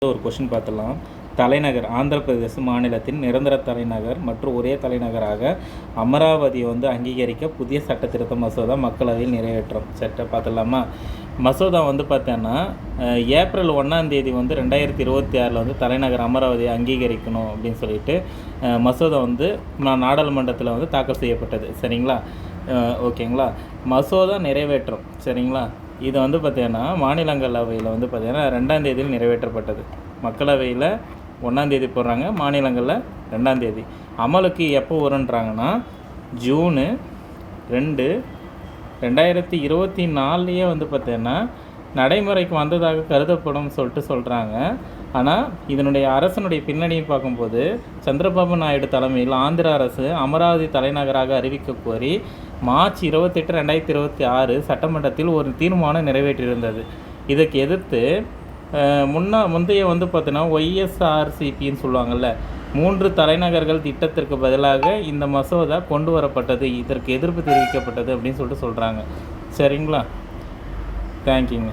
ஒரு கொஷின் பார்த்துடலாம். தலைநகர் ஆந்திர பிரதேச மாநிலத்தின் நிரந்தர தலைநகர் மற்றும் ஒரே தலைநகராக அமராவதியை அங்கீகரிக்க புதிய சட்ட திருத்த மசோதா மக்களவையில் நிறைவேற்றும். சட்ட பார்த்துடலாமா? மசோதா பார்த்தோன்னா ஏப்ரல் 1ஆம் தேதி 2026 தலைநகர் அமராவதியை அங்கீகரிக்கணும் அப்படின்னு சொல்லிட்டு மசோதா நாடாளுமன்றத்தில் தாக்கல் செய்யப்பட்டது. சரிங்களா? ஓகேங்களா? மசோதா நிறைவேற்றும். சரிங்களா? இது பார்த்தீங்கன்னா மாநிலங்களவையில் பார்த்தீங்கன்னா 2ஆம் தேதியில் நிறைவேற்றப்பட்டது. மக்களவையில் 1ஆம் தேதி போடுறாங்க, மாநிலங்களில் 2ஆம் தேதி. அமலுக்கு எப்போ வருன்றாங்கன்னா ஜூனு 2, 2024 பார்த்தீங்கன்னா நடைமுறைக்கு வந்ததாக கருதப்படும் சொல்கிறாங்க. ஆனால் இதனுடைய அரசனுடைய பின்னணியை பார்க்கும்போது சந்திரபாபு நாயுடு தலைமையில் ஆந்திர அரசு அமராவதி தலைநகராக அறிவிக்க கோரி மார்ச் 28, 2026 சட்டமன்றத்தில் ஒரு தீர்மானம் நிறைவேற்றியிருந்தது. இதற்கு எதிர்த்து முந்தைய பார்த்தீங்கன்னா ஒய்எஸ்ஆர்சிபின்னு சொல்லுவாங்கள்ல, 3 தலைநகர்கள் திட்டத்திற்கு பதிலாக இந்த மசோதா கொண்டு வரப்பட்டது. இதற்கு எதிர்ப்பு தெரிவிக்கப்பட்டது அப்படின்னு சொல்கிறாங்க. சரிங்களா? தேங்க்யூங்க.